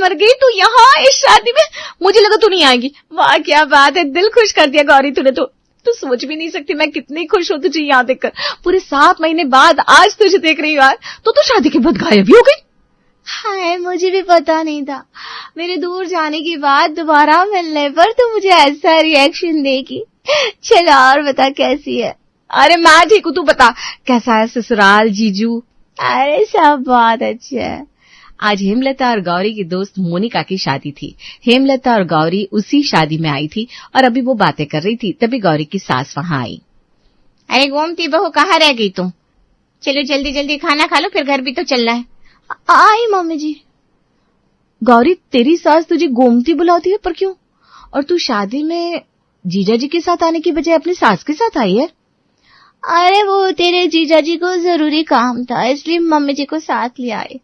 मर गई, तू यहाँ इस शादी में, मुझे लगा तू नहीं आएगी। वाह क्या बात है, दिल खुश कर दिया गौरी तूने तो। तू सोच भी नहीं सकती मैं कितनी खुश हूं तुझे यहाँ देखकर। पूरे 7 महीने बाद आज तुझे देख रही हूँ यार। तो शादी के बाद गायब ही हो गई। हाय, मुझे भी पता नहीं था। मेरे दूर जाने के बाद दोबारा मिलने पर तो मुझे ऐसा रिएक्शन देगी। चल और बता कैसी है? अरे मैं ठीक हूँ, तू बता कैसा है ससुराल, जीजू? अरे सब बहुत अच्छा है। आज हेमलता और गौरी की दोस्त मोनिका की शादी थी। हेमलता और गौरी उसी शादी में आई थी और अभी वो बातें कर रही थी, तभी गौरी की सास वहां आई। अरे गोमती बहू, कहाँ रह गई तुम? चलो जल्दी जल्दी खाना खा लो, फिर घर भी तो चलना है। आई मम्मी जी। गौरी, तेरी सास तुझे गोमती बुलाती है, पर क्यों? और तू शादी में जीजा जी के साथ आने की बजाय अपनी सास के साथ आई है? अरे वो तेरे जीजा जी को जरूरी काम था, इसलिए मम्मी जी को साथ ले आए।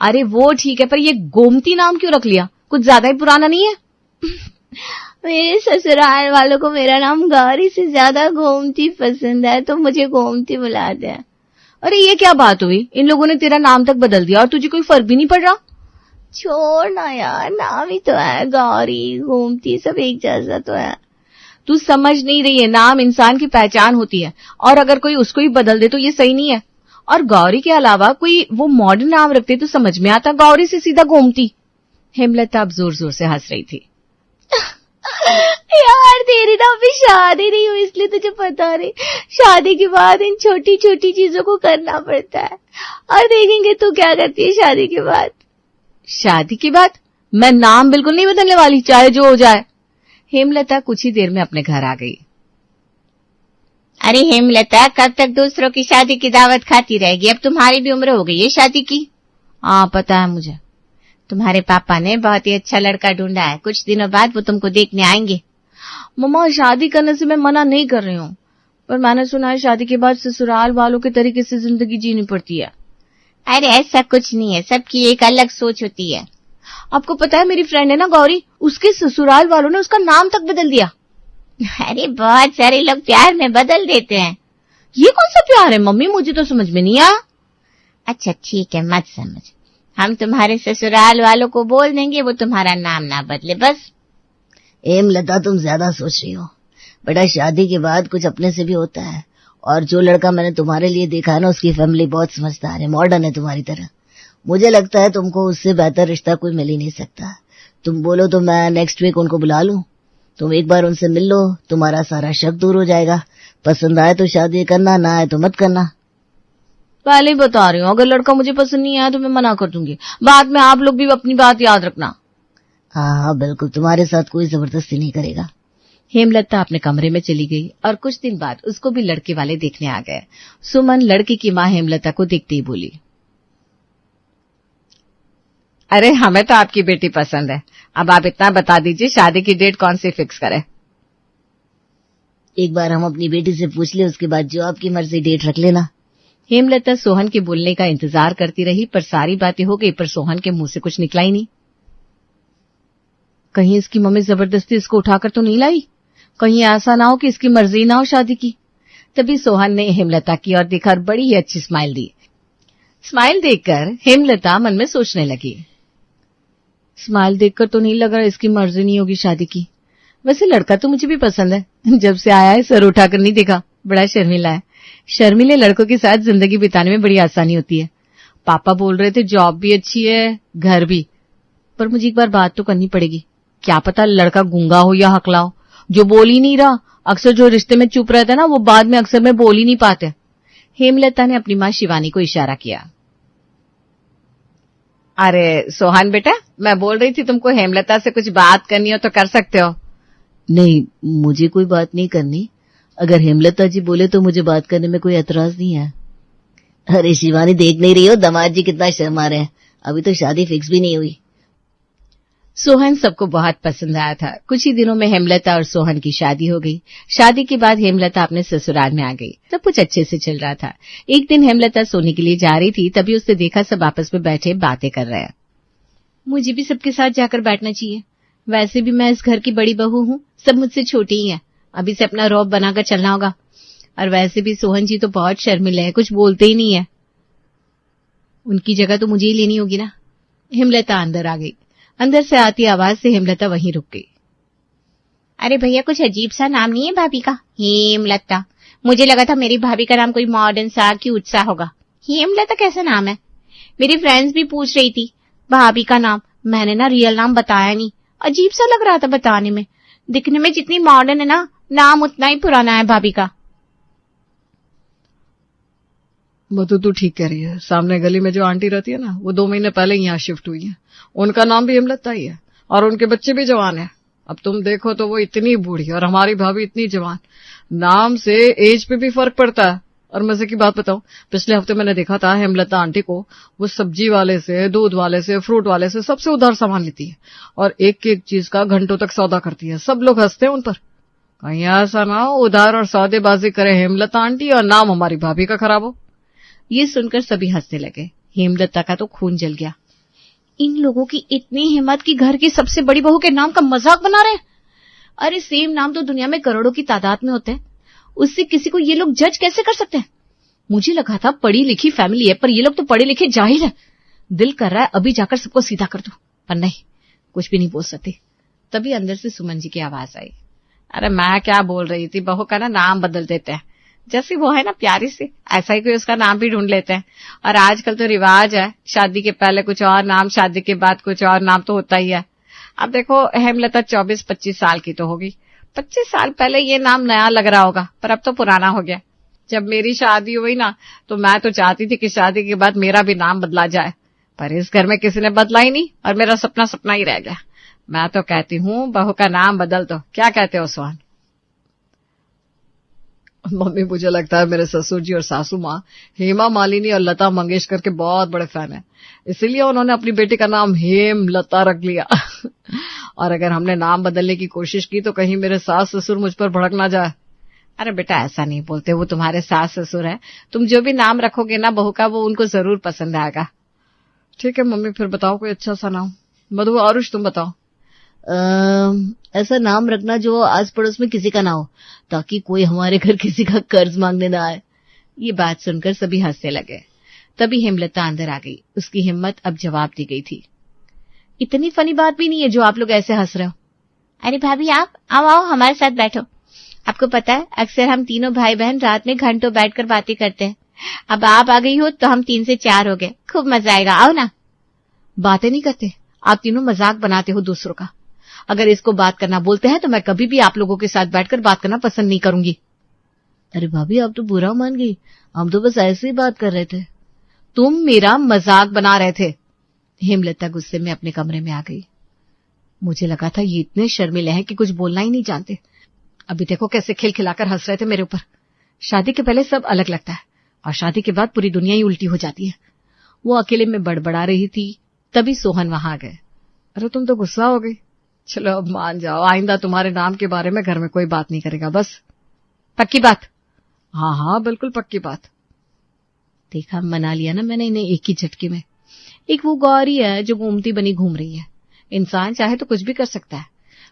अरे वो ठीक है, पर ये गोमती नाम क्यों रख लिया? कुछ ज्यादा ही पुराना नहीं है? मेरे ससुराल वालों को मेरा नाम गौरी से ज्यादा गोमती पसंद है, तो मुझे गोमती बुलाते हैं। अरे ये क्या बात हुई, इन लोगों ने तेरा नाम तक बदल दिया और तुझे कोई फर्क भी नहीं पड़ रहा? छोड़ ना यार, नाम ही तो है, गौरी गोमती सब एक जैसा तो है। तू समझ नहीं रही है, नाम इंसान की पहचान होती है और अगर कोई उसको ही बदल दे तो ये सही नहीं है। और गौरी के अलावा कोई वो मॉडर्न नाम रखते तो समझ में आता, गौरी से सीधा गोमती। हेमलता अब जोर जोर से हंस रही थी। यार तेरी ना अभी शादी नहीं हुई, इसलिए तुझे पता नहीं। शादी के बाद इन छोटी छोटी चीजों को करना पड़ता है, और देखेंगे तू क्या करती है शादी के बाद। शादी के बाद मैं नाम बिल्कुल नहीं बदलने वाली, चाहे जो हो जाए। हेमलता कुछ ही देर में अपने घर आ गई। अरे हेमलता, कब तक दूसरों की शादी की दावत खाती रहेगी? अब तुम्हारी भी उम्र हो गई है शादी की। हाँ पता है मुझे। तुम्हारे पापा ने बहुत ही अच्छा लड़का ढूंढा है, कुछ दिनों बाद वो तुमको देखने आएंगे। मम्मा, शादी करने से मैं मना नहीं कर रही हूँ, पर मैंने सुना है शादी के बाद ससुराल वालों के तरीके से जिंदगी जीनी पड़ती है। अरे ऐसा कुछ नहीं है, सबकी एक अलग सोच होती है। आपको पता है मेरी फ्रेंड है ना गौरी, उसके ससुराल वालों ने उसका नाम तक बदल दिया। अरे बहुत सारे लोग प्यार में बदल देते हैं। ये कौन सा प्यार है मम्मी, मुझे तो समझ में नहीं आया। अच्छा ठीक है, मत समझ, हम तुम्हारे ससुराल वालों को बोल देंगे वो तुम्हारा नाम ना बदले बस। हेमलता, तुम ज्यादा सोच रही हो बेटा, शादी के बाद कुछ अपने से भी होता है। और जो लड़का मैंने तुम्हारे लिए देखा है ना, उसकी फैमिली बहुत समझदार है, मॉडर्न है तुम्हारी तरह। मुझे लगता है तुमको उससे बेहतर रिश्ता कोई मिल ही नहीं सकता। तुम बोलो तो मैं नेक्स्ट वीक उनको बुला लूं, तुम एक बार उनसे मिल लो, तुम्हारा सारा शक दूर हो जाएगा। पसंद आए तो शादी करना, ना आए तो मत करना। पहले ही बता रही हूँ, अगर लड़का मुझे पसंद नहीं आया तो मैं मना कर दूंगी। बाद में आप लोग भी अपनी बात याद रखना। हाँ बिल्कुल, तुम्हारे साथ कोई जबरदस्ती नहीं करेगा। हेमलता अपने कमरे में चली गई और कुछ दिन बाद उसको भी लड़के वाले देखने आ गए। सुमन लड़की की माँ हेमलता को देखते ही बोली, अरे हमें तो आपकी बेटी पसंद है, अब आप इतना बता दीजिए शादी की डेट कौन सी फिक्स करें। एक बार हम अपनी बेटी से पूछ ले, उसके बाद जो आपकी मर्जी डेट रख लेना। हेमलता सोहन के बोलने का इंतजार करती रही, पर सारी बातें हो गई, पर सोहन के मुंह से कुछ निकला ही नहीं। कहीं इसकी मम्मी जबरदस्ती इसको उठाकर तो नहीं लाई, कहीं ऐसा ना हो कि इसकी मर्जी ना हो शादी की। तभी सोहन ने हेमलता की ओर देखा और बड़ी ही अच्छी स्माइल दी। स्माइल देखकर हेमलता मन में सोचने लगी, स्माइल देखकर तो नहीं लग रहा इसकी मर्जी नहीं होगी शादी की। वैसे लड़का तो मुझे भी पसंद है, जब से आया है सर उठाकर नहीं देखा, बड़ा शर्मिला है। शर्मिले लड़कों के साथ जिंदगी बिताने में बड़ी आसानी होती है। पापा बोल रहे थे जॉब भी अच्छी है, घर भी, पर मुझे एक बार बात तो करनी पड़ेगी। क्या पता लड़का गूंगा हो या हकला हो, जो बोल ही नहीं रहा। अक्सर जो रिश्ते में चुप रहता है ना, वो बाद में अक्सर में बोल ही नहीं पाते। हेमलता ने अपनी माँ शिवानी को इशारा किया। अरे सोहन बेटा, मैं बोल रही थी तुमको हेमलता से कुछ बात करनी हो तो कर सकते हो। नहीं, मुझे कोई बात नहीं करनी, अगर हेमलता जी बोले तो मुझे बात करने में कोई एतराज नहीं है। अरे शिवानी, देख नहीं रही हो दामाद जी कितना शर्मा रहे हैं, अभी तो शादी फिक्स भी नहीं हुई। सोहन सबको बहुत पसंद आया था। कुछ ही दिनों में हेमलता और सोहन की शादी हो गई। शादी के बाद हेमलता अपने ससुराल में आ गई। सब कुछ अच्छे से चल रहा था। एक दिन हेमलता सोने के लिए जा रही थी, तभी उसने देखा सब आपस में बैठे बातें कर रहे हैं। मुझे भी सबके साथ जाकर बैठना चाहिए, वैसे भी मैं इस घर की बड़ी बहू हूँ, सब मुझसे छोटी ही हैं, अभी से अपना रौब बनाकर चलना होगा। और वैसे भी सोहन जी तो बहुत शर्मिले हैं, कुछ बोलते ही नहीं है, उनकी जगह तो मुझे ही लेनी होगी ना। हेमलता अंदर आ गई। अंदर से आती आवाज से हेमलता वहीं रुक गई। अरे भैया, कुछ अजीब सा नाम नहीं है भाभी का? हेमलता। मुझे लगा था मेरी भाभी का नाम कोई मॉडर्न सा क्यूट सा होगा। हेमलता कैसा नाम है? मेरी फ्रेंड्स भी पूछ रही थी भाभी का नाम। मैंने ना रियल नाम बताया नहीं, अजीब सा लग रहा था बताने में। दिखने में जितनी मॉडर्न है ना, नाम उतना ही पुराना है भाभी का। मधु, तू ठीक कह रही है। सामने गली में जो आंटी रहती है ना, वो 2 महीने पहले यहाँ शिफ्ट हुई है। उनका नाम भी हेमलता ही है और उनके बच्चे भी जवान है। अब तुम देखो तो वो इतनी बूढ़ी और हमारी भाभी इतनी जवान। नाम से एज पे भी फर्क पड़ता है। और मजे की बात बताऊं, पिछले हफ्ते मैंने देखा था हेमलता आंटी को, वो सब्जी वाले से, दूध वाले से, फ्रूट वाले से सबसे उधार सामान लेती है और एक एक चीज का घंटों तक सौदा करती है। सब लोग हंसते हैं उन पर। कहीं ऐसा ना हो उधार और सौदेबाजी करे हेमलता आंटी और नाम हमारी भाभी का खराब हो। ये सुनकर सभी हंसने लगे। हेमलता का तो खून जल गया। इन लोगों की इतनी हिम्मत कि घर की सबसे बड़ी बहू के नाम का मजाक बना रहे हैं। अरे सेम नाम तो दुनिया में करोड़ों की तादाद में होते हैं, उससे किसी को ये लोग जज कैसे कर सकते हैं? मुझे लगा था पढ़ी लिखी फैमिली है, पर ये लोग तो पढ़े लिखे जाहिल है। दिल कर रहा है अभी जाकर सबको सीधा कर दूं, पर नहीं, कुछ भी नहीं बोल सकती। तभी अंदर से सुमन जी की आवाज आई। अरे मैं क्या बोल रही थी, बहू का ना नाम बदल देते हैं। जैसी वो है ना प्यारी सी, ऐसा ही कोई उसका नाम भी ढूंढ लेते हैं। और आजकल तो रिवाज है, शादी के पहले कुछ और नाम, शादी के बाद कुछ और नाम तो होता ही है। अब देखो हेमलता 24-25 साल की तो होगी। 25 साल पहले ये नाम नया लग रहा होगा, पर अब तो पुराना हो गया। जब मेरी शादी हुई ना, तो मैं तो चाहती थी कि शादी के बाद मेरा भी नाम बदला जाए, पर इस घर में किसी ने बदला ही नहीं और मेरा सपना सपना ही रह गया। मैं तो कहती हूँ बहू का नाम बदल दो। क्या कहते हो सोहन? मम्मी, मुझे लगता है मेरे ससुर जी और सासू माँ हेमा मालिनी और लता मंगेशकर के बहुत बड़े फैन हैं, इसीलिए उन्होंने अपनी बेटी का नाम हेमलता रख लिया। और अगर हमने नाम बदलने की कोशिश की तो कहीं मेरे सास ससुर मुझ पर भड़क ना जाए। अरे बेटा ऐसा नहीं बोलते, वो तुम्हारे सास ससुर है। तुम जो भी नाम रखोगे ना बहू का, वो उनको जरूर पसंद आएगा। ठीक है मम्मी, फिर बताओ कोई अच्छा सा नाम। मधु, आरुष तुम बताओ। ऐसा नाम रखना जो आस पड़ोस में किसी का ना हो, ताकि कोई हमारे घर किसी का कर्ज मांगने ना आए। ये बात सुनकर सभी हंसने लगे। तभी हेमलता अंदर आ गई। उसकी हिम्मत अब जवाब दी गई थी। इतनी फनी बात भी नहीं है जो आप लोग ऐसे हंस रहे हो। अरे भाभी, आप आओ हमारे साथ बैठो। आपको पता है अक्सर हम तीनों भाई बहन रात में घंटों बैठकर बातें करते हैं। अब आप आ गई हो तो हम 3 से 4 हो गए। खूब मजा आएगा, आओ ना। बातें नहीं करते, आप तीनों मजाक बनाते हो दूसरों का। अगर इसको बात करना बोलते हैं तो मैं कभी भी आप लोगों के साथ बैठकर बात करना पसंद नहीं करूंगी। अरे भाभी, आप तो बुरा मान गई, हम तो बस ऐसे ही बात कर रहे थे। तुम मेरा मजाक बना रहे थे। हेमलता गुस्से में अपने कमरे में आ गई। मुझे लगा था ये इतने शर्मीले हैं कि कुछ बोलना ही नहीं जानते। अभी देखो कैसे खिलखिलाकर हंस रहे थे मेरे ऊपर। शादी के पहले सब अलग लगता है और शादी के बाद पूरी दुनिया ही उल्टी हो जाती है। वो अकेले में बड़बड़ा रही थी, तभी सोहन वहां आ गए। अरे तुम तो गुस्सा हो गई। चलो अब मान जाओ, आइंदा तुम्हारे नाम के बारे में घर में कोई बात नहीं करेगा, बस। पक्की बात? हाँ हाँ, बिल्कुल पक्की बात। देखा, मना लिया ना मैंने इन्हें एक ही झटके में। एक वो गौरी है जो घूमती बनी घूम रही है। इंसान चाहे तो कुछ भी कर सकता है,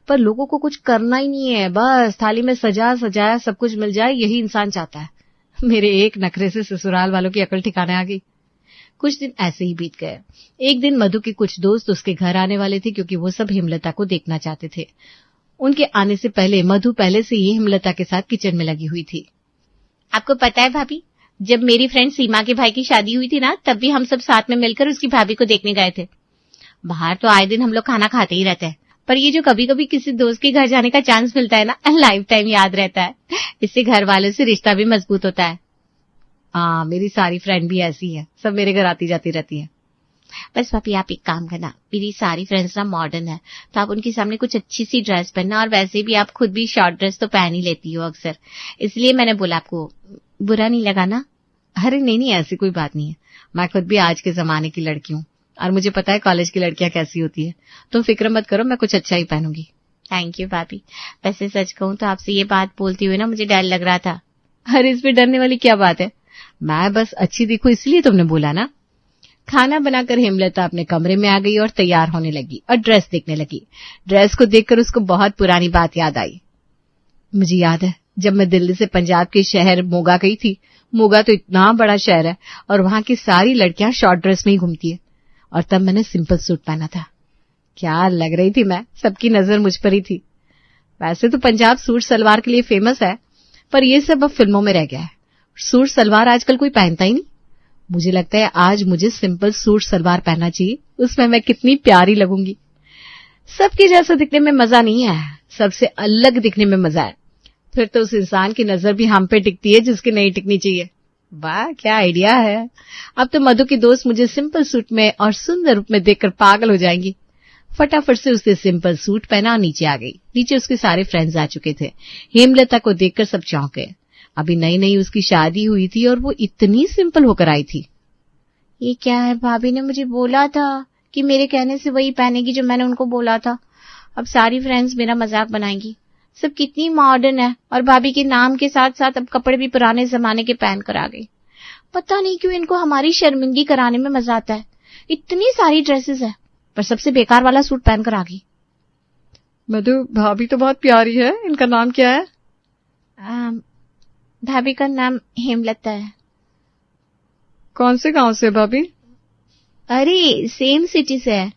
पर लोगों को कुछ करना ही नहीं है। बस थाली में सजा सजाया सब कुछ मिल जाए, यही इंसान चाहता है। मेरे एक नखरे से ससुराल वालों की अकल ठिकाने आ गई। कुछ दिन ऐसे ही बीत गए। एक दिन मधु के कुछ दोस्त उसके घर आने वाले थे, क्योंकि वो सब हेमलता को देखना चाहते थे। उनके आने से पहले मधु पहले से ही हेमलता के साथ किचन में लगी हुई थी। आपको पता है भाभी, जब मेरी फ्रेंड सीमा के भाई की शादी हुई थी ना, तब भी हम सब साथ में मिलकर उसकी भाभी को देखने गए थे। बाहर तो आए दिन हम लोग खाना खाते ही रहते हैं, पर ये जो कभी कभी किसी दोस्त के घर जाने का चांस मिलता है ना, लाइफ टाइम याद रहता है। इससे घर वालों से रिश्ता भी मजबूत होता है। हाँ, मेरी सारी फ्रेंड भी ऐसी है, सब मेरे घर आती जाती रहती है। बस भाभी आप एक काम करना, मेरी सारी फ्रेंड्स ना मॉडर्न है, तो आप उनके सामने कुछ अच्छी सी ड्रेस पहनना। और वैसे भी आप खुद भी शॉर्ट ड्रेस तो पहन ही लेती हो अक्सर, इसलिए मैंने बोला आपको बुरा नहीं लगा ना? अरे नहीं, ऐसी कोई बात नहीं है। मैं खुद भी आज के जमाने की लड़की हूँ और मुझे पता है कॉलेज की लड़कियां कैसी होती है। तुम फिक्र मत करो, मैं कुछ अच्छा ही पहनूंगी। थैंक यू भाभी। वैसे सच कहूं तो आपसे ये बात बोलती हुई ना मुझे डर लग रहा था। अरे इसमें डरने वाली क्या बात है, मैं बस अच्छी दिखूं इसलिए तुमने बोला ना। खाना बनाकर हेमलता अपने कमरे में आ गई और तैयार होने लगी और ड्रेस देखने लगी। ड्रेस को देखकर उसको बहुत पुरानी बात याद आई। मुझे याद है जब मैं दिल्ली से पंजाब के शहर मोगा गई थी। मोगा तो इतना बड़ा शहर है और वहां की सारी लड़कियां शॉर्ट ड्रेस में ही घूमती है, और तब मैंने सिंपल सूट पहना था। क्या लग रही थी मैं, सबकी नजर मुझ पर ही थी। वैसे तो पंजाब सूट सलवार के लिए फेमस है, पर ये सब अब फिल्मों में रह गया है। सूट सलवार आजकल कोई पहनता ही नहीं। मुझे लगता है आज मुझे सिंपल सूट सलवार पहनना चाहिए, उसमें मैं कितनी प्यारी लगूंगी। सबके जैसा दिखने में मजा नहीं है, सबसे अलग दिखने में मजा है। फिर तो उस इंसान की नजर भी हम पे टिकती है जिसकी नहीं टिकनी चाहिए। वाह, क्या आइडिया है। अब तो मधु की दोस्त मुझे सिंपल सूट में और सुंदर रूप में देखकर पागल हो जाएंगी। फटाफट से उसने सिंपल सूट पहना और नीचे आ गई। नीचे उसके सारे फ्रेंड्स आ चुके थे। हेमलता को देखकर सब चौंक गए। अभी नई नई उसकी शादी हुई थी और वो इतनी सिंपल होकर आई थी। ये क्या है, भाभी ने मुझे बोला था कि मेरे कहने से वही पहनेगी जो मैंने उनको बोला था। अब सारी फ्रेंड्स मेरा मजाक बनाएंगी। सब कितनी मॉडर्न है, और भाभी के नाम के साथ साथ अब कपड़े भी पुराने जमाने के पहन कर आ गई। पता नहीं क्यों इनको हमारी शर्मिंदगी कराने में मजा आता है। इतनी सारी ड्रेसेस है, पर सबसे बेकार वाला सूट पहनकर आ गई। मधु, भाभी तो बहुत प्यारी है, इनका नाम क्या है? भाभी का नाम हेमलता है। कौन से गांव से भाभी? अरे सेम सिटी से है।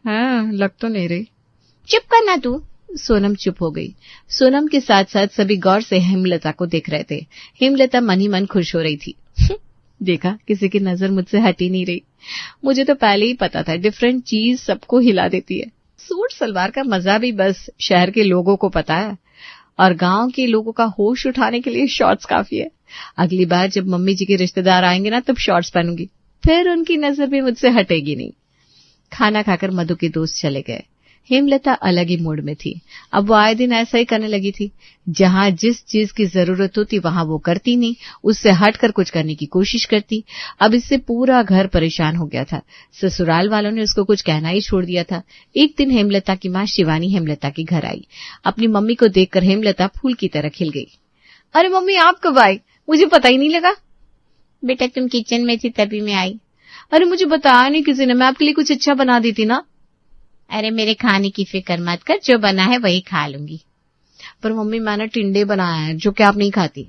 हाँ, लग तो नहीं रही। चुप करना तू। सोनम चुप हो गई। सोनम के साथ साथ सभी गौर से हेमलता को देख रहे थे। हेमलता मन ही मन खुश हो रही थी। देखा, किसी की नजर मुझसे हटी नहीं रही। मुझे तो पहले ही पता था डिफरेंट चीज सबको हिला देती है। सूट सलवार का मजा भी बस शहर के लोगों को पता है, और गांव के लोगों का होश उठाने के लिए शॉर्ट्स काफी है। अगली बार जब मम्मी जी के रिश्तेदार आएंगे ना, तब शॉर्ट्स पहनूंगी, फिर उनकी नजर भी मुझसे हटेगी नहीं। खाना खाकर मधु के दोस्त चले गए। हेमलता अलग ही मूड में थी। अब वो आए दिन ऐसा ही करने लगी थी। जहां जिस चीज की जरूरत होती वहां वो करती नहीं, उससे हटकर कुछ करने की कोशिश करती। अब इससे पूरा घर परेशान हो गया था। ससुराल वालों ने उसको कुछ कहना ही छोड़ दिया था। एक दिन हेमलता की माँ शिवानी हेमलता के घर आई। अपनी मम्मी को देखकर हेमलता फूल की तरह खिल गई। अरे मम्मी, आप कब आई? मुझे पता ही नहीं लगा। बेटा तुम किचन में थी तभी मैं आई। अरे मुझे बताया नहीं किसी ने, मैं आपके लिए कुछ अच्छा बना दी थी ना। अरे मेरे खाने की फिक्र मत कर, जो बना है वही खा लूंगी। पर मम्मी, मैंने टिंडे बनाया है जो कि आप नहीं खाती।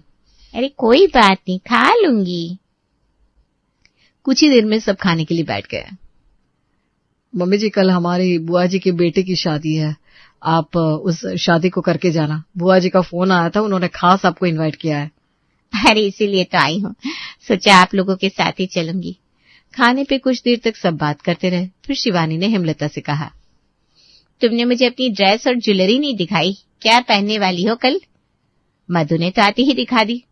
अरे कोई बात नहीं, खा लूंगी। कुछ ही देर में सब खाने के लिए बैठ गए। मम्मी जी, कल हमारी बुआ जी के बेटे की शादी है, आप उस शादी को करके जाना। बुआ जी का फोन आया था, उन्होंने खास आपको इनवाइट किया है। अरे इसीलिए तो आई हूँ, सोचा आप लोगों के साथ ही चलूंगी। खाने पे कुछ देर तक सब बात करते रहे। फिर शिवानी ने हेमलता से कहा, तुमने मुझे अपनी ड्रेस और ज्वेलरी नहीं दिखाई, क्या पहनने वाली हो कल? मधु ने तो आती ही दिखा दी।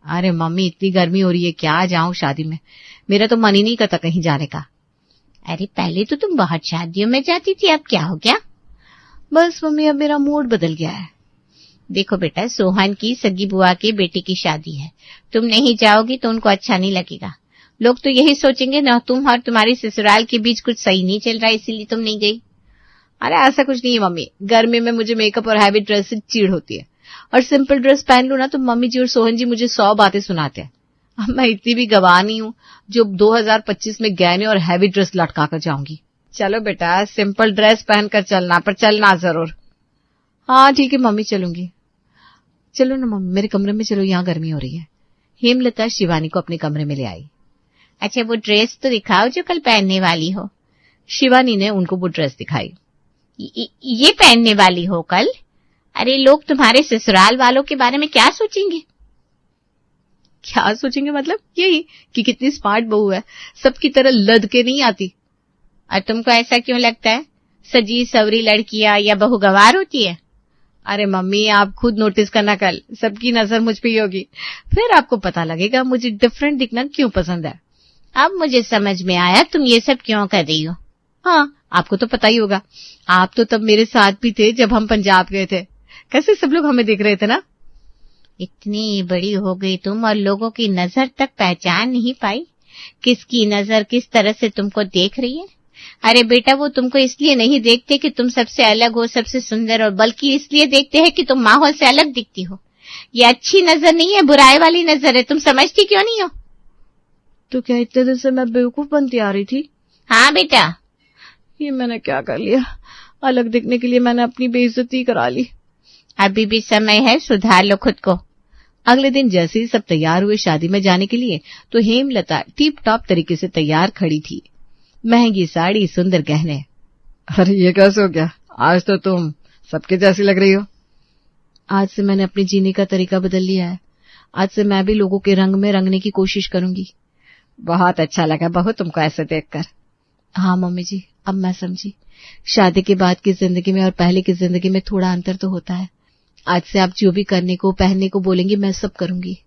अरे मम्मी, इतनी गर्मी हो रही है, क्या जाऊं शादी में, मेरा तो मन ही नहीं करता कहीं जाने का। अरे पहले तो तुम बहुत शादियों में जाती थी, अब क्या हो गया? बस मम्मी, अब मेरा मूड बदल गया है। देखो बेटा, सोहन की सगी बुआ के बेटे की शादी है, तुम नहीं जाओगी तो उनको अच्छा नहीं लगेगा। लोग तो यही सोचेंगे ना, तुम और तुम्हारी ससुराल के बीच कुछ सही नहीं चल रहा, इसीलिए तुम नहीं गई। अरे ऐसा कुछ नहीं है मम्मी, गर्मी में मुझे मेकअप और हैवी ड्रेस से चिढ़ होती है, और सिंपल ड्रेस पहन लूं ना तो मम्मी जी और सोहन जी मुझे 100 बातें सुनाते हैं। अब मैं इतनी भी गवाह नहीं हूं जो 2025 में गहने और हैवी ड्रेस लटका कर जाऊंगी। चलो बेटा, सिंपल ड्रेस पहनकर चलना, पर चलना जरूर। हाँ ठीक है मम्मी, चलूंगी। चलो ना मम्मी, मेरे कमरे में चलो, यहाँ गर्मी हो रही है। हेमलता शिवानी को अपने कमरे में ले आई। अच्छा वो ड्रेस तो दिखाओ जो कल पहनने वाली हो। शिवानी ने उनको वो ड्रेस दिखाई। ये पहनने वाली हो कल? अरे लोग तुम्हारे ससुराल वालों के बारे में क्या सोचेंगे? क्या सोचेंगे मतलब? यही कि कितनी स्मार्ट बहू है, सबकी तरह लद के नहीं आती। और तुमको ऐसा क्यों लगता है? सजी सवरी लड़कियां या बहू गवार होती है? अरे मम्मी, आप खुद नोटिस करना, कल सबकी नजर मुझ पे ही होगी, फिर आपको पता लगेगा मुझे डिफरेंट दिखना क्यों पसंद है। अब मुझे समझ में आया तुम ये सब क्यों कर रही हो। हाँ, आपको तो पता ही होगा, आप तो तब मेरे साथ भी थे जब हम पंजाब गए थे। कैसे सब लोग हमें देख रहे थे ना। इतनी बड़ी हो गई तुम और लोगों की नजर तक पहचान नहीं पाई, किसकी नजर किस तरह से तुमको देख रही है। अरे बेटा, वो तुमको इसलिए नहीं देखते कि तुम सबसे अलग हो, सबसे सुंदर, और बल्कि इसलिए देखते हैं कि तुम माहौल से अलग दिखती हो। ये अच्छी नजर नहीं है, बुराई वाली नजर है। तुम समझती क्यों नहीं हो? तो क्या इतने दिन से मैं बेवकूफ बनती आ रही थी? हाँ बेटा। ये मैंने क्या कर लिया? अलग दिखने के लिए मैंने अपनी बेइज्जती करा ली। अभी भी समय है, सुधार लो खुद को। अगले दिन जैसे ही सब तैयार हुए शादी में जाने के लिए, तो हेमलता टिप टॉप तरीके से तैयार खड़ी थी। महंगी साड़ी, सुंदर गहने। अरे ये कैसे हो गया? आज तो तुम सबके जैसी लग रही हो। आज से मैंने अपने जीने का तरीका बदल लिया है। आज से मैं भी लोगों के रंग में रंगने की कोशिश करूंगी। बहुत अच्छा लगा बहू तुमको ऐसे देखकर। हाँ मम्मी जी, अब मैं समझी। शादी के बाद की जिंदगी में और पहले की जिंदगी में थोड़ा अंतर तो होता है। आज से आप जो भी करने को पहनने को बोलेंगी मैं सब करूंगी।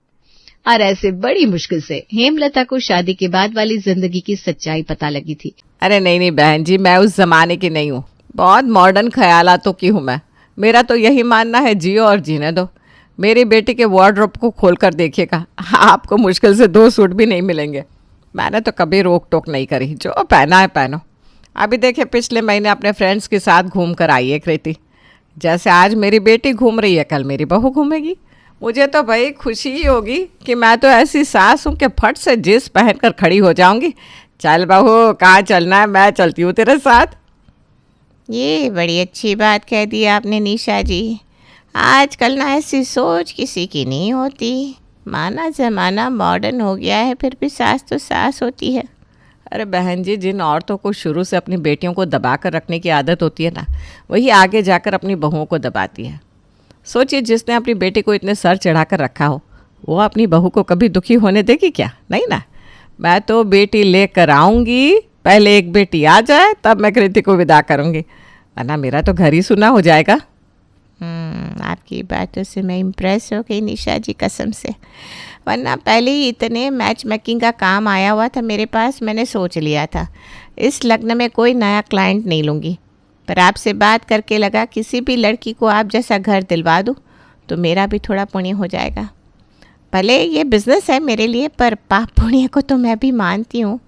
और ऐसे बड़ी मुश्किल से हेमलता को शादी के बाद वाली जिंदगी की सच्चाई पता लगी थी। अरे नहीं बहन जी, मैं उस जमाने की नहीं हूँ। बहुत मॉडर्न ख्यालातों की हूँ मैं। मेरा तो यही मानना है, जियो और जीने दो। मेरी बेटी के वार्डरोब को खोल कर देखिएगा, आपको मुश्किल से 2 सूट भी नहीं मिलेंगे। मैंने तो कभी रोक टोक नहीं करी, जो पहना है पहनो। अभी देखिए, पिछले महीने अपने फ्रेंड्स के साथ घूम कर आई है कृति। जैसे आज मेरी बेटी घूम रही है, कल मेरी बहू घूमेगी। मुझे तो भाई खुशी ही होगी कि मैं तो ऐसी सास हूँ कि फट से जींस पहन कर खड़ी हो जाऊंगी। चल बहू, कहाँ चलना है, मैं चलती हूँ तेरे साथ। ये बड़ी अच्छी बात कह दी आपने निशा जी। आजकल ना ऐसी सोच किसी की नहीं होती। माना ज़माना मॉडर्न हो गया है, फिर भी सास तो सास होती है। अरे बहन जी, जिन औरतों को शुरू से अपनी बेटियों को दबा कर रखने की आदत होती है ना, वही आगे जाकर अपनी बहुओं को दबाती है। सोचिए, जिसने अपनी बेटी को इतने सर चढ़ा कर रखा हो, वो अपनी बहू को कभी दुखी होने देगी क्या? नहीं ना। मैं तो बेटी लेकर आऊँगी, पहले एक बेटी आ जाए तब मैं कृति को विदा करूँगी, वरना मेरा तो घर ही सुना हो जाएगा। आपकी बातों से मैं इम्प्रेस हो गई निशा जी, कसम से। वरना पहले ही इतने मैच मेकिंग का काम आया हुआ था मेरे पास। मैंने सोच लिया था इस लग्न में कोई नया क्लाइंट नहीं लूँगी, पर आपसे बात करके लगा किसी भी लड़की को आप जैसा घर दिलवा दूँ तो मेरा भी थोड़ा पुण्य हो जाएगा। भले ये बिजनेस है मेरे लिए, पर पाप पुण्य को तो मैं भी मानती हूँ।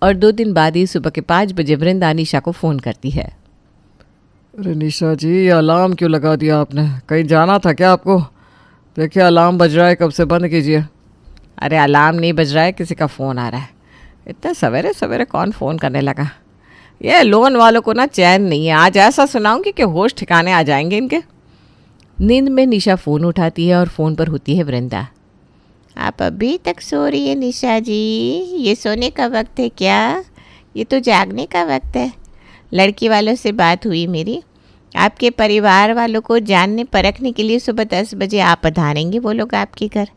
और 2 दिन बाद ही सुबह के 5 बजे वृंदा निशा को फ़ोन करती है। अरे निशा जी, ये अलार्म क्यों लगा दिया आपने? कहीं जाना था क्या आपको? देखिए अलार्म बज रहा है, कब से बंद कीजिए। अरे अलार्म नहीं बज रहा है, किसी का फ़ोन आ रहा है। इतने सवेरे सवेरे कौन फ़ोन करने लगा? ये लोन वालों को ना चैन नहीं है। आज ऐसा सुनाऊंगी कि होश ठिकाने आ जाएंगे इनके। नींद में निशा फ़ोन उठाती है और फ़ोन पर होती है वृंदा। आप अभी तक सो रही है निशा जी? ये सोने का वक्त है क्या? ये तो जागने का वक्त है। लड़की वालों से बात हुई मेरी। आपके परिवार वालों को जानने परखने के लिए सुबह 10 बजे आप पधारेंगे वो लोग आपके घर,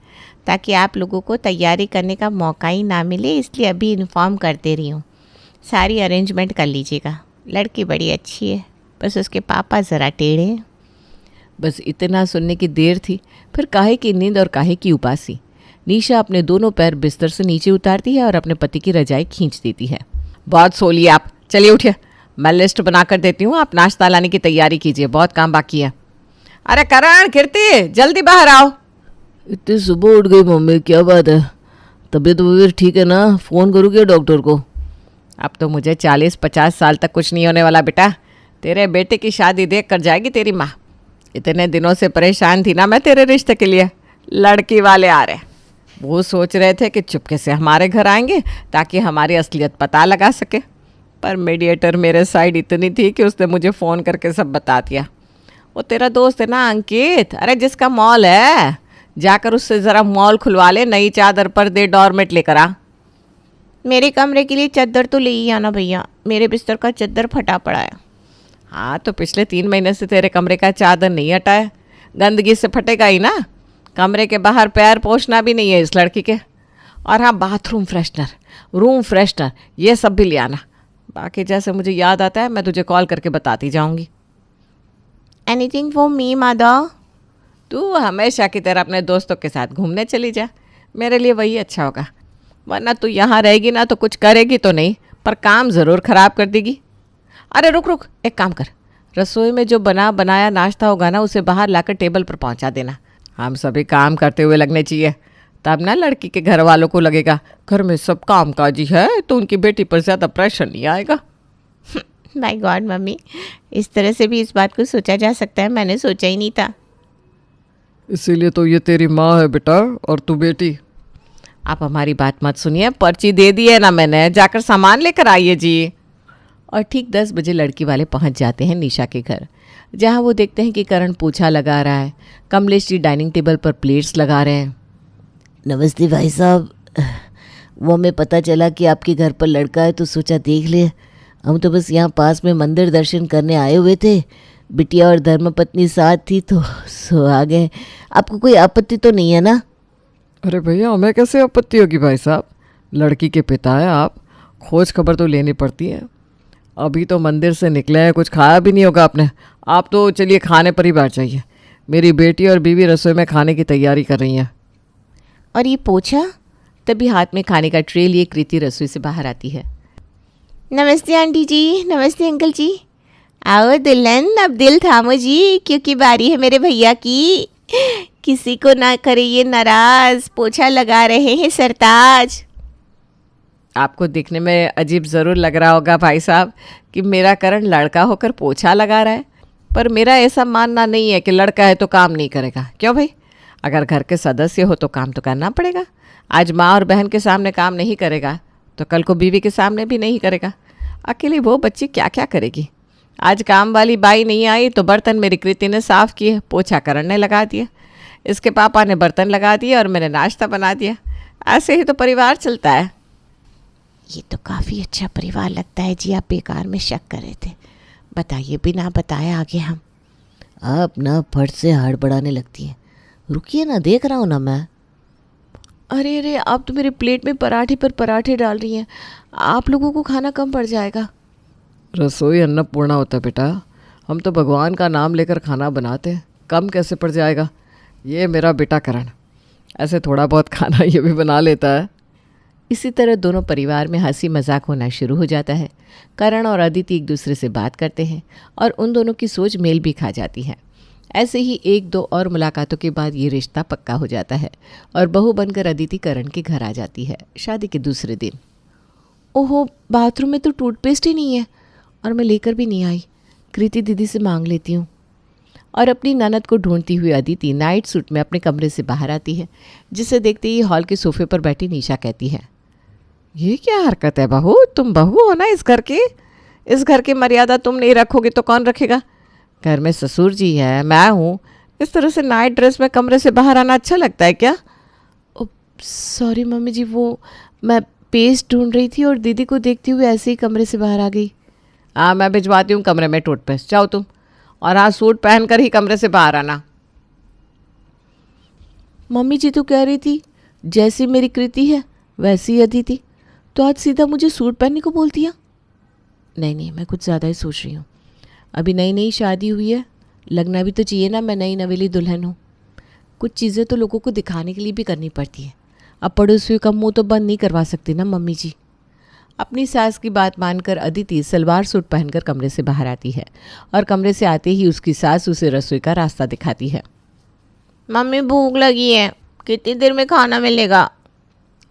ताकि आप लोगों को तैयारी करने का मौका ही ना मिले, इसलिए अभी इन्फॉर्म कर दे रही हूँ। सारी अरेंजमेंट कर लीजिएगा। लड़की बड़ी अच्छी है, बस उसके पापा ज़रा टेढ़े हैं। बस इतना सुनने की देर थी, फिर काहे की नींद और काहे की उपासी। निशा अपने दोनों पैर बिस्तर से नीचे उतारती है और अपने पति की रजाई खींच देती है। बहुत सो लिए आप, चलिए उठिए, मैं लिस्ट बना कर देती हूँ, आप नाश्ता लाने की तैयारी कीजिए, बहुत काम बाकी है। अरे करण, कीर्ति, जल्दी बाहर आओ। इतनी सुबह उठ गई मम्मी, क्या बात है? तबीयत वबीयत ठीक है ना? फ़ोन करूँ क्या डॉक्टर को? अब तो मुझे 40-50 साल तक कुछ नहीं होने वाला बेटा। तेरे बेटे की शादी देख कर जाएगी तेरी माँ। इतने दिनों से परेशान थी ना मैं तेरे रिश्ते के लिए। लड़की वाले आ रहे, वो सोच रहे थे कि चुपके से हमारे घर आएंगे ताकि हमारी असलियत पता लगा सके, पर मीडिएटर मेरे साइड इतनी थी कि उसने मुझे फ़ोन करके सब बता दिया। वो तेरा दोस्त है ना अंकित, अरे जिसका मॉल है, जाकर उससे ज़रा मॉल खुलवा ले, नई चादर पर दे, डॉर्मेट लेकर आ। मेरे कमरे के लिए चद्दर तो ले ही आना भैया, मेरे बिस्तर का चद्दर फटा पड़ा है। हाँ, तो पिछले 3 महीने से तेरे कमरे का चादर नहीं हटा है, गंदगी से फटेगा ही ना। कमरे के बाहर पैर पोंछना भी नहीं है इस लड़की के। और हाँ, बाथरूम फ्रेशनर, रूम फ्रेशनर, ये सब भी ले आना। बाकी जैसे मुझे याद आता है मैं तुझे कॉल करके बताती जाऊंगी। Anything for me mother? तू हमेशा की तरह अपने दोस्तों के साथ घूमने चली जा, मेरे लिए वही अच्छा होगा। वरना तू यहाँ रहेगी ना तो कुछ करेगी तो नहीं, पर काम ज़रूर ख़राब कर देगी। अरे रुक रुक, एक काम कर, रसोई में जो बना बनाया नाश्ता होगा ना, उसे बाहर लाकर टेबल पर पहुँचा देना। हम सभी काम करते हुए लगने चाहिए, तब ना लड़की के घर वालों को लगेगा घर में सब काम काजी है, तो उनकी बेटी पर ज़्यादा प्रेशर नहीं आएगा। माय गॉड मम्मी, इस तरह से भी इस बात को सोचा जा सकता है, मैंने सोचा ही नहीं था। इसीलिए तो ये तेरी माँ है बेटा, और तू बेटी। आप हमारी बात मत सुनिए, पर्ची दे दी है ना मैंने, जाकर सामान लेकर आइए जी। और ठीक 10 बजे लड़की वाले पहुंच जाते हैं निशा के घर, जहां वो देखते हैं कि करण पोछा लगा रहा है, कमलेश जी डाइनिंग टेबल पर प्लेट्स लगा रहे हैं। नमस्ते भाई साहब, वो हमें पता चला कि आपके घर पर लड़का है तो सोचा देख ले, हम तो बस यहाँ पास में मंदिर दर्शन करने आए हुए थे। बिटिया और धर्मपत्नी साथ थी तो सो आ गए। आपको कोई आपत्ति तो नहीं है ना? अरे भैया, हमें कैसे आपत्ति होगी भाई साहब? लड़की के पिता है आप, खोज खबर तो लेनी पड़ती है। अभी तो मंदिर से निकले हैं, कुछ खाया भी नहीं होगा आपने। आप तो चलिए खाने पर ही बैठ जाइए। मेरी बेटी और बीवी रसोई में खाने की तैयारी कर रही हैं। और ये पोछा? तभी हाथ में खाने का ट्रे लिए कृति रसोई से बाहर आती है। नमस्ते आंटी जी, नमस्ते अंकल जी। आओ दुल्हन, अब दिल थामो जी, क्योंकि बारी है मेरे भैया की। किसी को ना करे ये नाराज, पोछा लगा रहे हैं सरताज। आपको दिखने में अजीब ज़रूर लग रहा होगा भाई साहब कि मेरा करण लड़का होकर पोछा लगा रहा है, पर मेरा ऐसा मानना नहीं है कि लड़का है तो काम नहीं करेगा। क्यों भाई? अगर घर के सदस्य हो तो काम तो करना पड़ेगा। आज माँ और बहन के सामने काम नहीं करेगा तो कल को बीवी के सामने भी नहीं करेगा। अकेली वो बच्ची क्या क्या करेगी? आज काम वाली बाई नहीं आई तो बर्तन मेरी कृति ने साफ़ किए, पोछा करण ने लगा दिया, इसके पापा ने बर्तन लगा दिए और मैंने नाश्ता बना दिया। ऐसे ही तो परिवार चलता है। ये तो काफ़ी अच्छा परिवार लगता है जी। आप बेकार में शक कर रहे थे, बताइए बिना बताए आगे हम। आप ना फट से हड़बड़ाने लगती हैं। रुकिए ना, देख रहा हूँ ना मैं। अरे अरे, आप तो मेरे प्लेट में पराठे पर पराठे डाल रही हैं। आप लोगों को खाना कम पड़ जाएगा। रसोई अन्नपूर्णा होता है बेटा, हम तो भगवान का नाम लेकर खाना बनाते हैं, कम कैसे पड़ जाएगा? ये मेरा बेटा करण ऐसे थोड़ा बहुत खाना ये भी बना लेता है। इसी तरह दोनों परिवार में हंसी मजाक होना शुरू हो जाता है। करण और अदिति एक दूसरे से बात करते हैं और उन दोनों की सोच मेल भी खा जाती है। ऐसे ही एक दो और मुलाकातों के बाद ये रिश्ता पक्का हो जाता है और बहू बनकर अदिति करण के घर आ जाती है शादी के दूसरे दिन। ओहो, बाथरूम में तो टूथपेस्ट ही नहीं है और मैं लेकर भी नहीं आई। कृति दीदी से मांग लेती हूँ। और अपनी ननद को ढूंढती हुई अदिति नाइट सूट में अपने कमरे से बाहर आती है, जिसे देखते ही हॉल के सोफे पर बैठी निशा कहती है, ये क्या हरकत है बहू? तुम बहू हो ना इस घर की। इस घर की मर्यादा तुम नहीं रखोगे तो कौन रखेगा? घर में ससुर जी है, मैं हूँ। इस तरह से नाइट ड्रेस में कमरे से बाहर आना अच्छा लगता है क्या? सॉरी मम्मी जी, वो मैं पेस्ट ढूंढ रही थी और दीदी को देखती हुए ऐसे ही कमरे से बाहर आ गई। हाँ, मैं भिजवाती हूँ कमरे में टूथपेस्ट। जाओ तुम, और हाँ, सूट पहन कर ही कमरे से बाहर आना। मम्मी जी तो कह रही थी जैसी मेरी कृति है वैसी ही अदिति, तो आज सीधा मुझे सूट पहनने को बोल दिया। नहीं, मैं कुछ ज़्यादा ही सोच रही हूँ। अभी नई नई शादी हुई है, लगना भी तो चाहिए ना मैं नई नवेली दुल्हन हूँ। कुछ चीज़ें तो लोगों को दिखाने के लिए भी करनी पड़ती है। अब पड़ोसियों का मुंह तो बंद नहीं करवा सकती ना मम्मी जी। अपनी सास की बात मानकर अदिति सलवार सूट पहनकर कमरे से बाहर आती है और कमरे से आते ही उसकी सास उसे रसोई का रास्ता दिखाती है। मम्मी भूख लगी है, कितनी देर में खाना मिलेगा?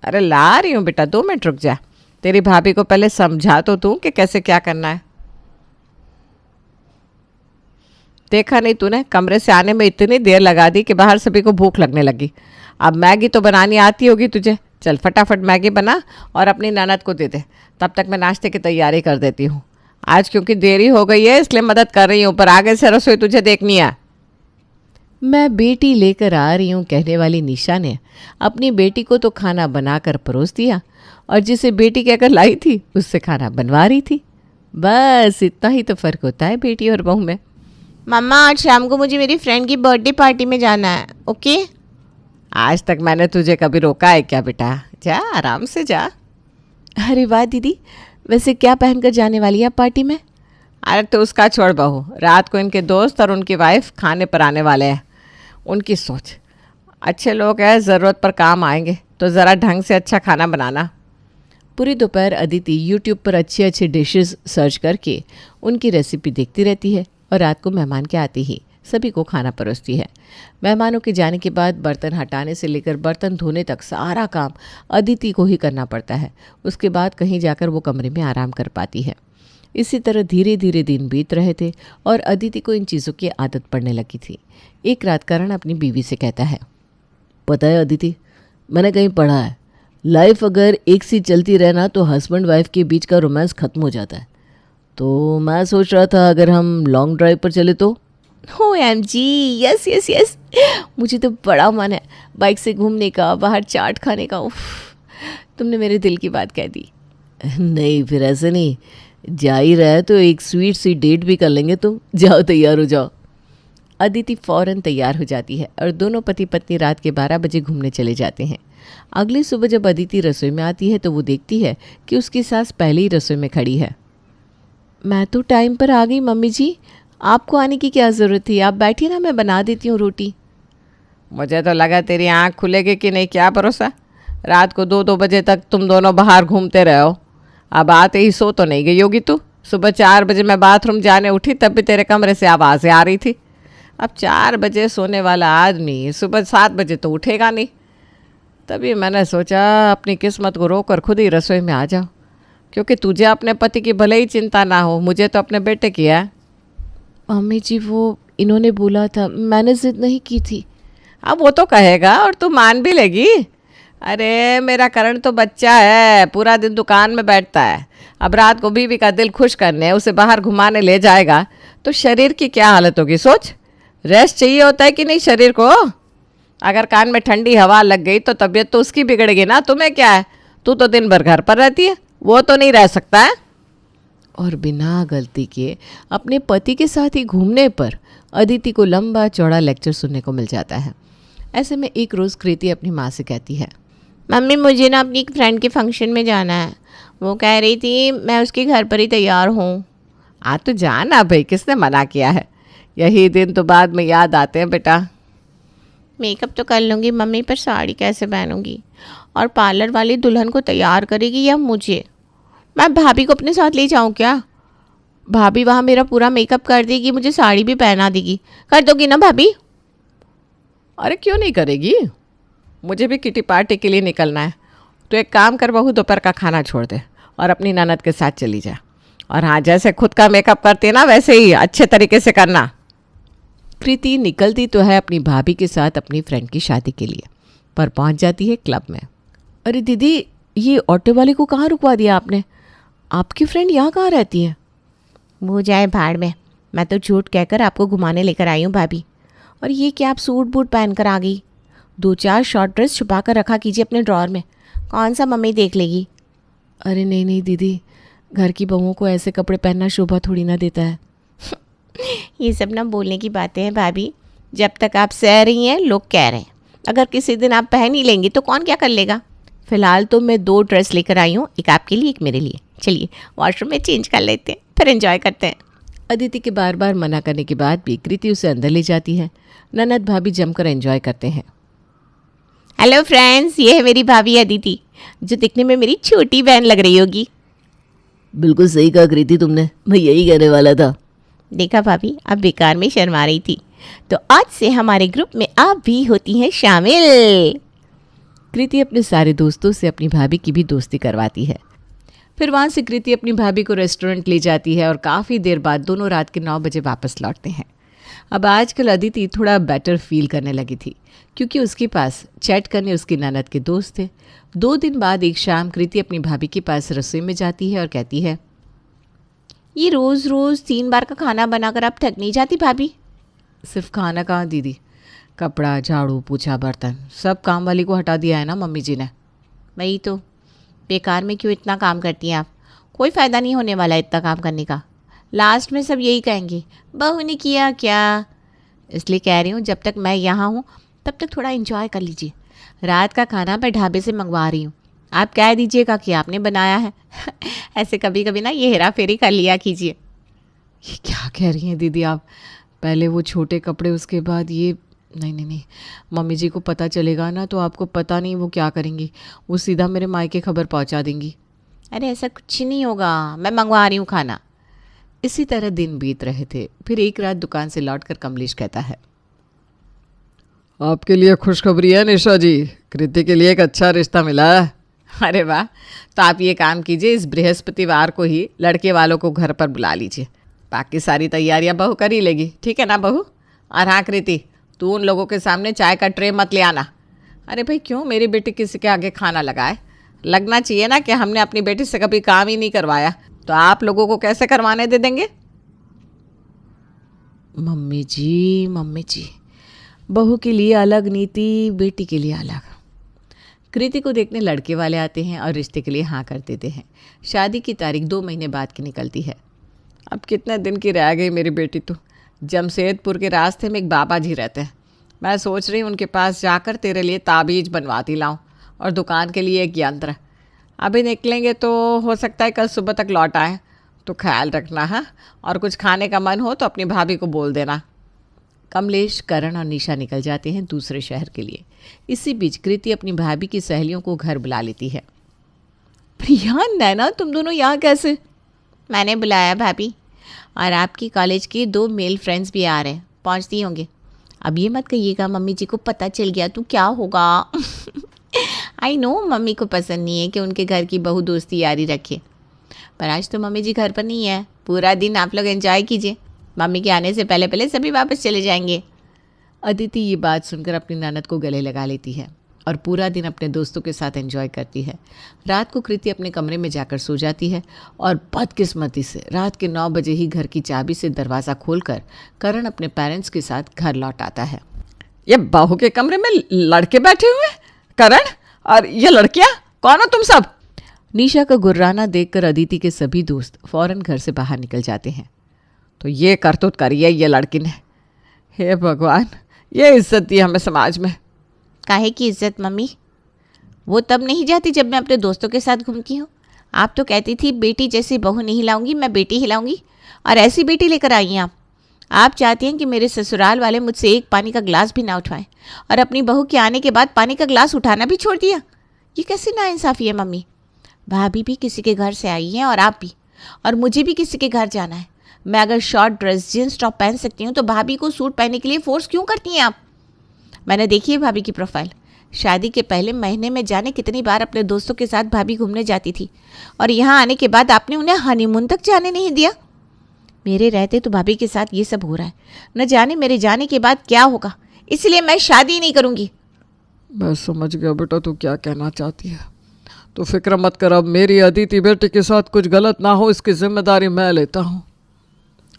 अरे ला रही हूँ बेटा, 2 मिनट रुक जा। तेरी भाभी को पहले समझा तो तू कि कैसे क्या करना है। देखा नहीं तूने, कमरे से आने में इतनी देर लगा दी कि बाहर सभी को भूख लगने लगी। अब मैगी तो बनानी आती होगी तुझे। चल फटाफट मैगी बना और अपनी ननद को दे दे, तब तक मैं नाश्ते की तैयारी कर देती हूँ। आज क्योंकि देरी हो गई है इसलिए मदद कर रही हूँ, पर आगे से रसोई तुझे देखनी है। मैं बेटी लेकर आ रही हूँ कहने वाली निशा ने अपनी बेटी को तो खाना बनाकर परोस दिया और जिसे बेटी कहकर लाई थी उससे खाना बनवा रही थी। बस इतना ही तो फ़र्क होता है बेटी और बहू में। मम्मा, आज शाम को मुझे मेरी फ्रेंड की बर्थडे पार्टी में जाना है, ओके? आज तक मैंने तुझे कभी रोका है क्या बेटा? जा, आराम से जा। अरे वाह दीदी, वैसे क्या पहनकर जाने वाली है आप पार्टी में? अरे तो उसका छोड़ बहू, रात को इनके दोस्त और उनकी वाइफ खाने पर आने वाले हैं। उनकी सोच, अच्छे लोग हैं, ज़रूरत पर काम आएंगे, तो ज़रा ढंग से अच्छा खाना बनाना। पूरी दोपहर अदिति यूट्यूब पर अच्छी अच्छी डिशेस सर्च करके उनकी रेसिपी देखती रहती है और रात को मेहमान के आते ही सभी को खाना परोसती है। मेहमानों के जाने के बाद बर्तन हटाने से लेकर बर्तन धोने तक सारा काम अदिति को ही करना पड़ता है। उसके बाद कहीं जाकर वो कमरे में आराम कर पाती है। इसी तरह धीरे धीरे दिन बीत रहे थे और अदिति को इन चीज़ों की आदत पड़ने लगी थी। एक रात करण अपनी बीवी से कहता है, पता है अदिति, मैंने कहीं पढ़ा है लाइफ अगर एक सी चलती रहे ना तो हस्बैंड वाइफ के बीच का रोमांस खत्म हो जाता है। तो मैं सोच रहा था अगर हम लॉन्ग ड्राइव पर चले तो। OMG, यस यस यस, मुझे तो बड़ा मन है बाइक से घूमने का, बाहर चाट खाने का। उफ, तुमने मेरे दिल की बात कह दी। नहीं, फिर ऐसे नहीं, जा ही रहा है तो एक स्वीट सी डेट भी कर लेंगे, तुम जाओ तैयार हो जाओ। अदिति फौरन तैयार हो जाती है और दोनों पति पत्नी रात के 12 बजे घूमने चले जाते हैं। अगली सुबह जब अदिति रसोई में आती है तो वो देखती है कि उसकी सास पहले ही रसोई में खड़ी है। मैं तो टाइम पर आ गई मम्मी जी, आपको आने की क्या ज़रूरत थी? आप बैठिए ना, मैं बना देती हूँ रोटी। मुझे तो लगा तेरी आँख खुलेगी कि नहीं, क्या भरोसा। रात को 2-2 बजे तक तुम दोनों बाहर घूमते रहे हो। अब आते ही सो तो नहीं गई होगी तू। सुबह 4 बजे मैं बाथरूम जाने उठी तब भी तेरे कमरे से आवाज़ें आ रही थी। अब 4 बजे सोने वाला आदमी सुबह 7 बजे तो उठेगा नहीं। तभी मैंने सोचा अपनी किस्मत को रोक कर खुद ही रसोई में आ जाओ, क्योंकि तुझे अपने पति की भले ही चिंता ना हो, मुझे तो अपने बेटे की है। मम्मी जी वो इन्होंने बोला था, मैंने जिद नहीं की थी। अब वो तो कहेगा और तू मान भी लेगी। अरे मेरा करण तो बच्चा है, पूरा दिन दुकान में बैठता है। अब रात को बीवी का दिल खुश करने उसे बाहर घुमाने ले जाएगा तो शरीर की क्या हालत होगी सोच। रेस्ट चाहिए होता है कि नहीं शरीर को। अगर कान में ठंडी हवा लग गई तो तबीयत तो उसकी बिगड़ेगी ना, तुम्हें क्या है? तू तो दिन भर घर पर रहती है, वो तो नहीं रह सकता है। और बिना गलती के अपने पति के साथ ही घूमने पर अदिति को लंबा चौड़ा लेक्चर सुनने को मिल जाता है। ऐसे में एक रोज़ कृति अपनी माँ से कहती है, मम्मी मुझे ना अपनी एक फ्रेंड के फंक्शन में जाना है। वो कह रही थी मैं उसके घर पर ही तैयार हूँ। आ तो जाना भाई, किसने मना किया है। यही दिन तो बाद में याद आते हैं बेटा। मेकअप तो कर लूँगी मम्मी, पर साड़ी कैसे पहनूंगी? और पार्लर वाली दुल्हन को तैयार करेगी या मुझे? मैं भाभी को अपने साथ ले जाऊँ क्या? भाभी वहाँ मेरा पूरा मेकअप कर देगी, मुझे साड़ी भी पहना देगी। कर दोगी ना भाभी? अरे क्यों नहीं करेगी, मुझे भी किटी पार्टी के लिए निकलना है। तो एक काम कर बहू, दोपहर का खाना छोड़ दे और अपनी ननद के साथ चली जा। और हाँ, जैसे खुद का मेकअप करती है ना वैसे ही अच्छे तरीके से करना। कृति निकलती तो है अपनी भाभी के साथ अपनी फ्रेंड की शादी के लिए, पर पहुंच जाती है क्लब में। अरे दीदी, ये ऑटो वाले को कहाँ रुकवा दिया आपने? आपकी फ्रेंड यहाँ कहाँ रहती है? वो जाए भाड़ में, मैं तो झूठ कहकर आपको घुमाने लेकर आई हूँ भाभी। और ये क्या आप सूट बूट पहन कर आ गई? 2-4 शॉर्ट ड्रेस छुपा कर रखा कीजिए अपने ड्रॉर में, कौन सा मम्मी देख लेगी। अरे नहीं नहीं दीदी, घर की बहुओं को ऐसे कपड़े पहनना शोभा थोड़ी ना देता है। ये सब ना बोलने की बातें हैं भाभी। जब तक आप सह रही हैं लोग कह रहे हैं, अगर किसी दिन आप पहन ही लेंगी तो कौन क्या कर लेगा। फिलहाल तो मैं 2 ड्रेस लेकर आई हूँ, एक आपके लिए एक मेरे लिए। चलिए वॉशरूम में चेंज कर लेते हैं, फिर एंजॉय करते हैं। अदिति के बार बार मना करने के बाद भी कृति उसे अंदर ले जाती है। ननद भाभी जमकर एंजॉय करते हैं। हेलो फ्रेंड्स, ये है मेरी भाभी अदिति, जो दिखने में मेरी छोटी बहन लग रही होगी। बिल्कुल सही कहा कृति तुमने, मैं यही कहने वाला था। देखा भाभी, अब बेकार में शर्मा रही थी। तो आज से हमारे ग्रुप में आप भी होती हैं शामिल। कृति अपने सारे दोस्तों से अपनी भाभी की भी दोस्ती करवाती है। फिर वहाँ से कृति अपनी भाभी को रेस्टोरेंट ले जाती है और काफ़ी देर बाद दोनों रात के 9 बजे वापस लौटते हैं। अब आजकल अदिति थोड़ा बेटर फील करने लगी थी, क्योंकि उसके पास चैट करने उसकी ननद के दोस्त थे। 2 दिन बाद एक शाम कृति अपनी भाभी के पास रसोई में जाती है और कहती है, ये रोज़ रोज़ 3 बार का खाना बनाकर आप थक नहीं जाती भाभी? सिर्फ खाना कहाँ दीदी, कपड़ा, झाड़ू, पोछा, बर्तन सब काम वाली को हटा दिया है ना मम्मी जी ने। वही तो, बेकार में क्यों इतना काम करती हैं आप? कोई फ़ायदा नहीं होने वाला इतना काम करने का। लास्ट में सब यही कहेंगे, बहू ने किया क्या। इसलिए कह रही हूँ जब तक मैं यहाँ हूँ तब तक थोड़ा एंजॉय कर लीजिए। रात का खाना मैं ढाबे से मंगवा रही हूँ, आप कह दीजिएगा कि आपने बनाया है। ऐसे कभी कभी ना ये हेरा फेरी कर लिया कीजिए। ये क्या कह रही हैं दीदी आप? पहले वो छोटे कपड़े, उसके बाद ये। नहीं नहीं नहीं, मम्मी जी को पता चलेगा ना तो आपको पता नहीं वो क्या करेंगी, वो सीधा मेरे मायके खबर पहुंचा देंगी। अरे ऐसा कुछ नहीं होगा, मैं मंगवा रही हूँ खाना। इसी तरह दिन बीत रहे थे। फिर एक रात दुकान से लौटकर कमलेश कहता है, आपके लिए खुशखबरी है निशा जी, कृति के लिए एक अच्छा रिश्ता मिला है। अरे वाह, तो आप ये काम कीजिए, इस बृहस्पतिवार को ही लड़के वालों को घर पर बुला लीजिए। बाकी सारी तैयारियां बहू कर ही लेगी, ठीक है ना बहू? और हाँ कृति, तू उन लोगों के सामने चाय का ट्रे मत ले आना। अरे भाई क्यों मेरी बेटी किसी के आगे खाना लगाए? लगना चाहिए ना कि हमने अपनी बेटी से कभी काम ही नहीं करवाया, तो आप लोगों को कैसे करवाने दे देंगे? मम्मी जी, बहू के लिए अलग नीति, बेटी के लिए अलग। कृति को देखने लड़के वाले आते हैं और रिश्ते के लिए हाँ कर देते हैं। शादी की तारीख 2 महीने बाद की निकलती है। अब कितने दिन की रह गई मेरी बेटी तो। जमशेदपुर के रास्ते में एक बाबा जी रहते हैं, मैं सोच रही हूँ उनके पास जाकर तेरे लिए ताबीज़ बनवाती लाऊं और दुकान के लिए एक यंत्र। अभी निकलेंगे तो हो सकता है कल सुबह तक लौट आए, तो ख्याल रखना है। और कुछ खाने का मन हो तो अपनी भाभी को बोल देना। कमलेश, करण और निशा निकल जाते हैं दूसरे शहर के लिए। इसी बीच कृति अपनी भाभी की सहेलियों को घर बुला लेती है। प्रिया, नैना, तुम दोनों यहाँ कैसे? मैंने बुलाया भाभी, और आपकी कॉलेज के 2 मेल फ्रेंड्स भी आ रहे हैं, पहुँचती होंगे। अब ये मत कहिएगा मम्मी जी को पता चल गया तो क्या होगा। आई नो मम्मी को पसंद नहीं है कि उनके घर की बहू दोस्ती यारी रखे, पर आज तो मम्मी जी घर पर नहीं है। पूरा दिन आप लोग एंजॉय कीजिए, मम्मी के आने से पहले पहले सभी वापस चले जाएंगे। अदिति ये बात सुनकर अपनी ननद को गले लगा लेती है और पूरा दिन अपने दोस्तों के साथ एंजॉय करती है। रात को कृति अपने कमरे में जाकर सो जाती है और बदकिस्मती से रात के 9 बजे ही घर की चाबी से दरवाज़ा खोलकर करण अपने पेरेंट्स के साथ घर लौट आता है। ये बहू के कमरे में लड़के बैठे हुए? करण, और ये लड़कियां कौन हो तुम सब? निशा का गुर्राना देखकर अदिति के सभी दोस्त फौरन घर से बाहर निकल जाते हैं। तो ये करतूत करी है ये लड़की ने। हे भगवान, ये इज्जत दी हमें समाज में। काहे की इज्जत मम्मी? वो तब नहीं जाती जब मैं अपने दोस्तों के साथ घूमती हूँ। आप तो कहती थी बेटी जैसी बहू नहीं लाऊंगी, मैं बेटी हिलाऊंगी, और ऐसी बेटी लेकर आई हैं आप। आप चाहती हैं कि मेरे ससुराल वाले मुझसे एक पानी का ग्लास भी ना उठाएं, और अपनी बहू के आने के बाद पानी का ग्लास उठाना भी छोड़ दिया। ये कैसी नाइंसाफ़ी है मम्मी? भाभी भी किसी के घर से आई हैं और आप भी, और मुझे भी किसी के घर जाना है। मैं अगर शॉर्ट ड्रेस जींस टॉप पहन सकती हूँ तो भाभी को सूट पहनने के लिए फोर्स क्यों करती हैं आप? मैंने देखी है भाभी की प्रोफाइल। शादी के पहले महीने में जाने कितनी बार अपने दोस्तों के साथ भाभी घूमने जाती थी, और यहाँ आने के बाद आपने उन्हें हनीमून तक जाने नहीं दिया। मेरे रहते तो भाभी के साथ ये सब हो रहा है, न जाने मेरे जाने के बाद क्या होगा। इसलिए मैं शादी नहीं करूँगी। मैं समझ गया बेटा तू क्या कहना चाहती है। तो फिक्र मत कर, अब मेरी अदिति बेटी के साथ कुछ गलत ना हो इसकी जिम्मेदारी मैं लेता हूँ।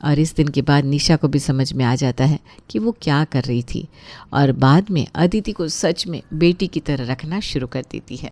और इस दिन के बाद निशा को भी समझ में आ जाता है कि वो क्या कर रही थी, और बाद में अदिति को सच में बेटी की तरह रखना शुरू कर देती है।